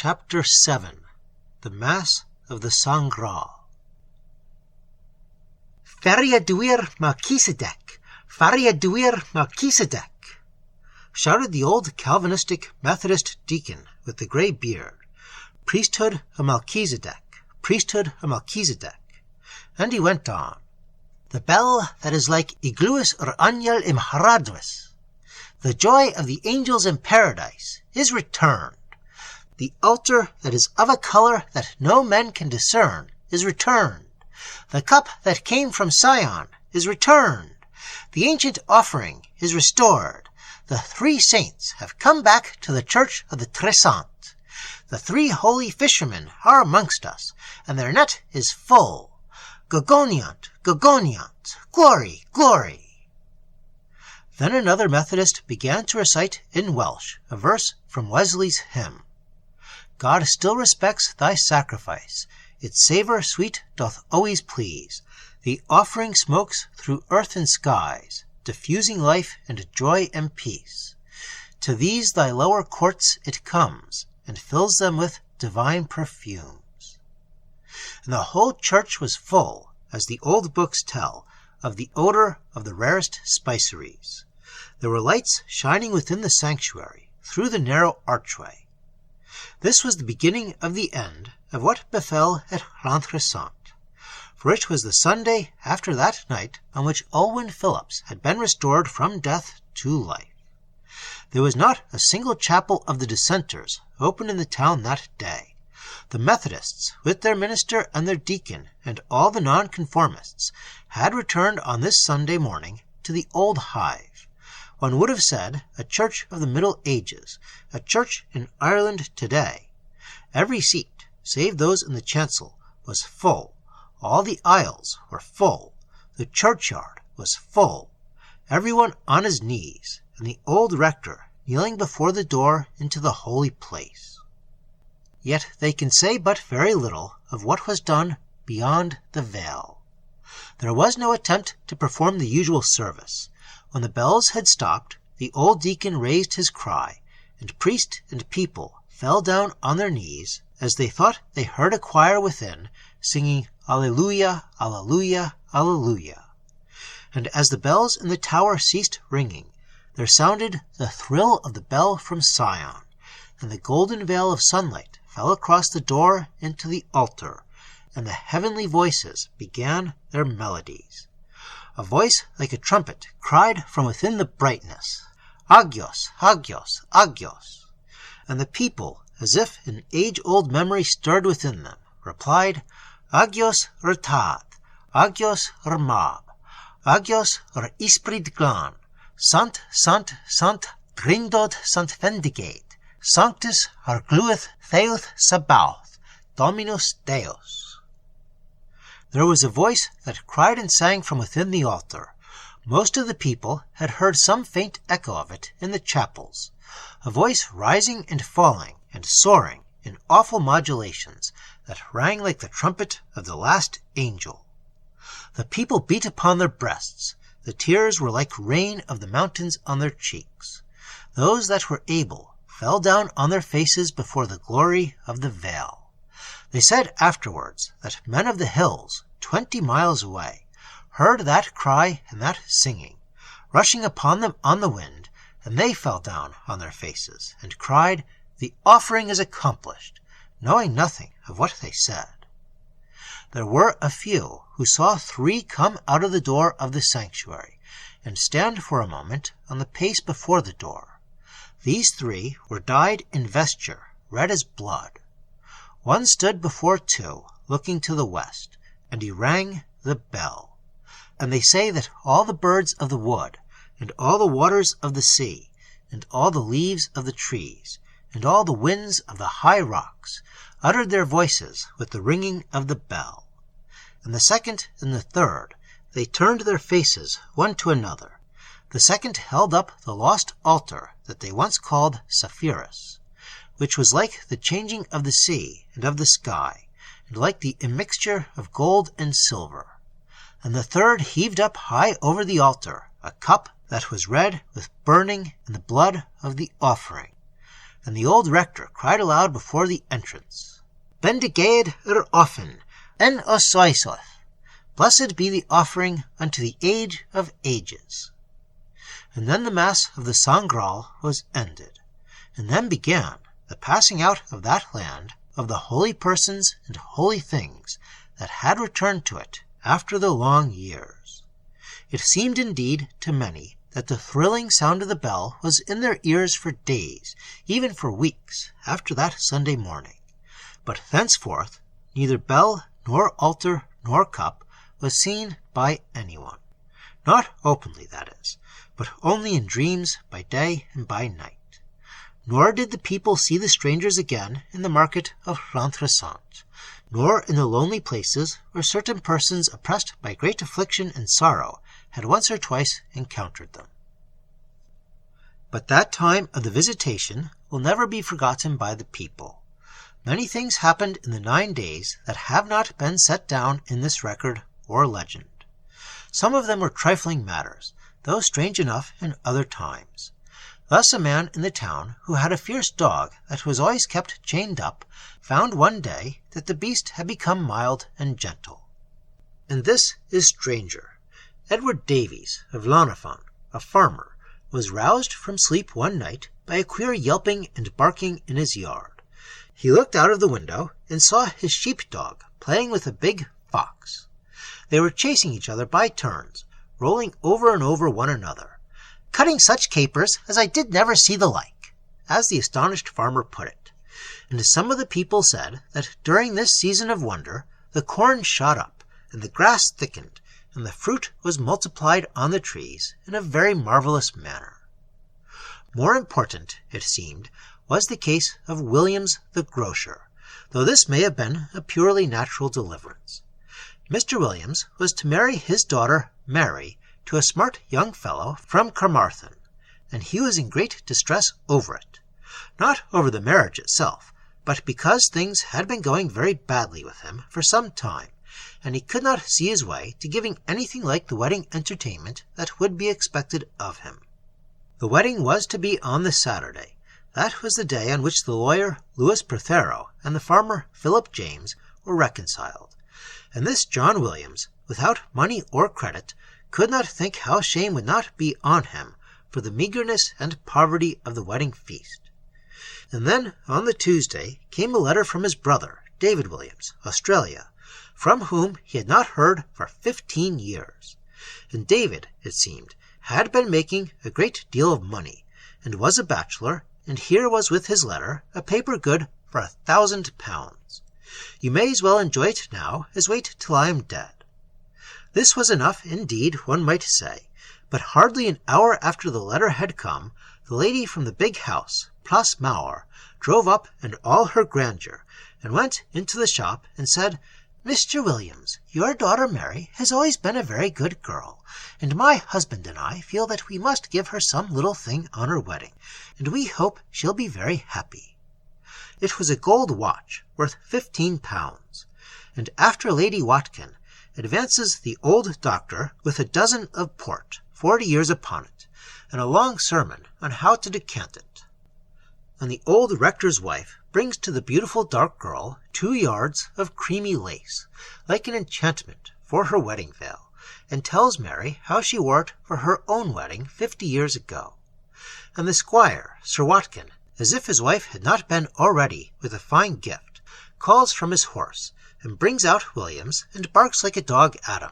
Chapter 7. The Mass of the Sangraal. Faria duir Melchizedek, Faria duir Melchizedek, shouted the old Calvinistic Methodist deacon with the grey beard. Priesthood of Melchizedek, priesthood of Melchizedek. And he went on. The bell that is like igluis or angel im haradus, the joy of the angels in paradise, is returned. The altar that is of a colour that no man can discern is returned. The cup that came from Sion is returned. The ancient offering is restored. The 3 saints have come back to the church of the Tresant. The 3 holy fishermen are amongst us, and their net is full. Gogoniant, gogoniant, glory, glory. Then another Methodist began to recite in Welsh a verse from Wesley's hymn. God still respects thy sacrifice. Its savour sweet doth always please. The offering smokes through earth and skies, diffusing life and joy and peace. To these thy lower courts it comes, and fills them with divine perfumes. And the whole church was full, as the old books tell, of the odour of the rarest spiceries. There were lights shining within the sanctuary, through the narrow archway. This was the beginning of the end of what befell at Llantresant, for it was the Sunday after that night on which Olwen Phillips had been restored from death to life. There was not a single chapel of the dissenters open in the town that day. The Methodists, with their minister and their deacon, and all the nonconformists, had returned on this Sunday morning to the old hive. One would have said a church of the Middle Ages, a church in Ireland today. Every seat, save those in the chancel, was full. All the aisles were full. The churchyard was full. Everyone on his knees, and the old rector kneeling before the door into the holy place. Yet they can say but very little of what was done beyond the veil. There was no attempt to perform the usual service. When the bells had stopped, the old deacon raised his cry, and priest and people fell down on their knees as they thought they heard a choir within singing Alleluia, Alleluia, Alleluia. And as the bells in the tower ceased ringing, there sounded the thrill of the bell from Sion, and the golden veil of sunlight fell across the door into the altar, and the heavenly voices began their melodies. A voice like a trumpet cried from within the brightness, Agios, Agios, Agios. And the people, as if an age-old memory stirred within them, replied, Agios retad, Agios remab, Agios re isprid glan, Sant, Sant, Sant, Grindod Sant Vendigate, Sanctus Argluith Theoth Sabaoth, Dominus Deus. There was a voice that cried and sang from within the altar. Most of the people had heard some faint echo of it in the chapels, a voice rising and falling and soaring in awful modulations that rang like the trumpet of the last angel. The people beat upon their breasts. The tears were like rain of the mountains on their cheeks. Those that were able fell down on their faces before the glory of the veil. They said afterwards that men of the hills, 20 miles away, heard that cry and that singing, rushing upon them on the wind, and they fell down on their faces, and cried, The offering is accomplished, knowing nothing of what they said. There were a few who saw 3 come out of the door of the sanctuary, and stand for a moment on the pace before the door. These 3 were dyed in vesture, red as blood. One stood before 2, looking to the west, and he rang the bell. And they say that all the birds of the wood, and all the waters of the sea, and all the leaves of the trees, and all the winds of the high rocks, uttered their voices with the ringing of the bell. And the second and the third, they turned their faces one to another. The second held up the lost altar that they once called Sapphirus, which was like the changing of the sea and of the sky, and like the immixture of gold and silver. And the third heaved up high over the altar a cup that was red with burning in the blood of the offering. and the old rector cried aloud before the entrance, Bendigad offen, en os oisoth. Blessed be the offering unto the age of ages. And then the Mass of the Sangraal was ended, and then began the passing out of that land of the holy persons and holy things that had returned to it after the long years. It seemed indeed to many that the thrilling sound of the bell was in their ears for days, even for weeks, after that Sunday morning. But thenceforth neither bell nor altar nor cup was seen by anyone. Not openly, that is, but only in dreams by day and by night. Nor did the people see the strangers again in the market of Rentresant, nor in the lonely places where certain persons oppressed by great affliction and sorrow had once or twice encountered them. But that time of the visitation will never be forgotten by the people. Many things happened in the 9 days that have not been set down in this record or legend. Some of them were trifling matters, though strange enough in other times. Thus a man in the town, who had a fierce dog that was always kept chained up, found one day that the beast had become mild and gentle. And this is stranger. Edward Davies of Llanafan, a farmer, was roused from sleep one night by a queer yelping and barking in his yard. He looked out of the window and saw his sheep-dog playing with a big fox. They were chasing each other by turns, rolling over and over one another, cutting such capers as I did never see the like, as the astonished farmer put it. And some of the people said that during this season of wonder the corn shot up, and the grass thickened, and the fruit was multiplied on the trees in a very marvelous manner. More important, it seemed, was the case of Williams the grocer, though this may have been a purely natural deliverance. Mr. Williams was to marry his daughter Mary to a smart young fellow from Carmarthen, and he was in great distress over it. Not over the marriage itself, but because things had been going very badly with him for some time, and he could not see his way to giving anything like the wedding entertainment that would be expected of him. The wedding was to be on the Saturday. That was the day on which the lawyer Louis Prothero and the farmer Philip James were reconciled. And this John Williams, without money or credit, could not think how shame would not be on him for the meagreness and poverty of the wedding feast. And then on the Tuesday came a letter from his brother, David Williams, Australia, from whom he had not heard for 15 years. And David, it seemed, had been making a great deal of money, and was a bachelor, and here was with his letter a paper good for £1,000. You may as well enjoy it now as wait till I am dead. This was enough, indeed, one might say, but hardly an hour after the letter had come, the lady from the big house, Place Mauer, drove up in all her grandeur, and went into the shop and said, Mr. Williams, your daughter Mary has always been a very good girl, and my husband and I feel that we must give her some little thing on her wedding, and we hope she'll be very happy. It was a gold watch worth £15, and after Lady Watkin advances the old doctor with a dozen of port, 40 years upon it, and a long sermon on how to decant it. And the old rector's wife brings to the beautiful dark girl 2 yards of creamy lace, like an enchantment, for her wedding veil, and tells Mary how she wore it for her own wedding 50 years ago. And the squire, Sir Watkin, as if his wife had not been already with a fine gift, calls from his horse, and brings out Williams, and barks like a dog at him.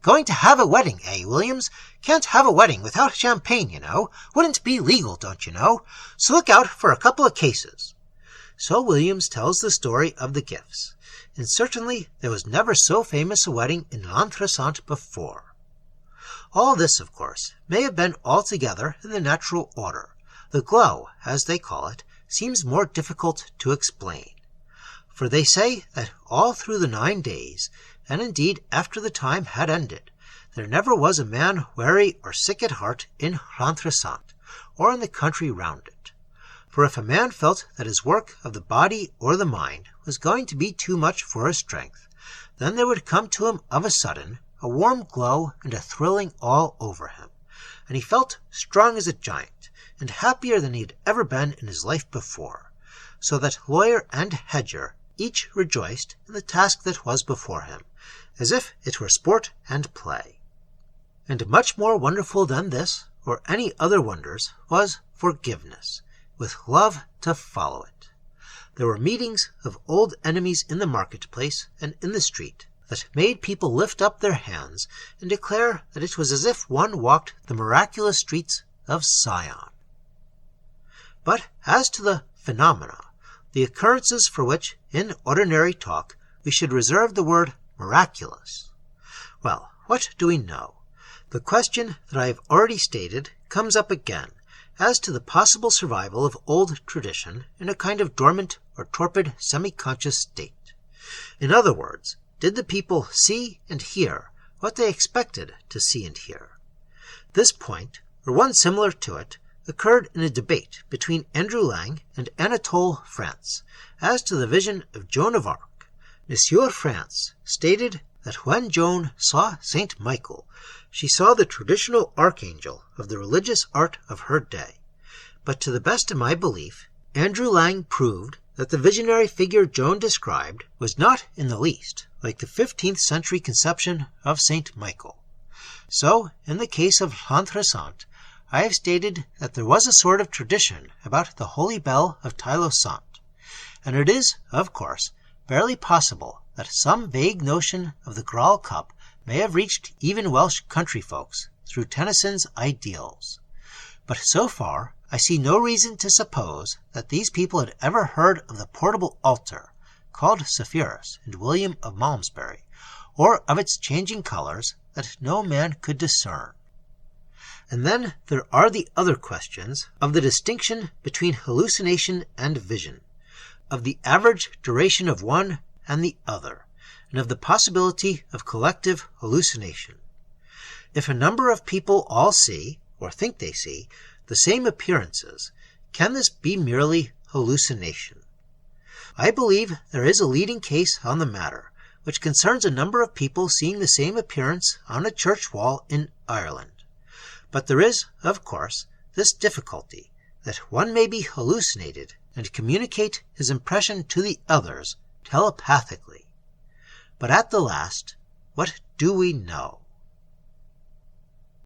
Going to have a wedding, eh, Williams? Can't have a wedding without champagne, you know. Wouldn't be legal, don't you know? So look out for a couple of cases. So Williams tells the story of the gifts, and certainly there was never so famous a wedding in L'Entresant before. All this, of course, may have been altogether in the natural order. The glow, as they call it, seems more difficult to explain. For they say that all through the 9 days, and indeed after the time had ended, there never was a man weary or sick at heart in Rentresant, or in the country round it. For if a man felt that his work of the body or the mind was going to be too much for his strength, then there would come to him of a sudden a warm glow and a thrilling all over him, and he felt strong as a giant, and happier than he had ever been in his life before, so that lawyer and hedger each rejoiced in the task that was before him, as if it were sport and play. And much more wonderful than this, or any other wonders, was forgiveness, with love to follow it. There were meetings of old enemies in the marketplace and in the street that made people lift up their hands and declare that it was as if one walked the miraculous streets of Sion. But as to the phenomena, the occurrences for which, in ordinary talk, we should reserve the word miraculous, well, what do we know? The question that I have already stated comes up again as to the possible survival of old tradition in a kind of dormant or torpid semi-conscious state. In other words, did the people see and hear what they expected to see and hear? This point, or one similar to it, occurred in a debate between Andrew Lang and Anatole France as to the vision of Joan of Arc. Monsieur France stated that when Joan saw Saint Michael, she saw the traditional archangel of the religious art of her day. But to the best of my belief, Andrew Lang proved that the visionary figure Joan described was not in the least like the 15th century conception of Saint Michael. So, in the case of L'Entresant, I have stated that there was a sort of tradition about the holy bell of Tyle-au-Cent, and it is, of course, barely possible that some vague notion of the Graal cup may have reached even Welsh country folks through Tennyson's ideals. But so far, I see no reason to suppose that these people had ever heard of the portable altar, called Sepphoris and William of Malmesbury, or of its changing colors that no man could discern. And then there are the other questions of the distinction between hallucination and vision, of the average duration of one and the other, and of the possibility of collective hallucination. If a number of people all see, or think they see, the same appearances, can this be merely hallucination? I believe there is a leading case on the matter, which concerns a number of people seeing the same appearance on a church wall in Ireland. But there is, of course, this difficulty, that one may be hallucinated and communicate his impression to the others telepathically. But at the last, what do we know?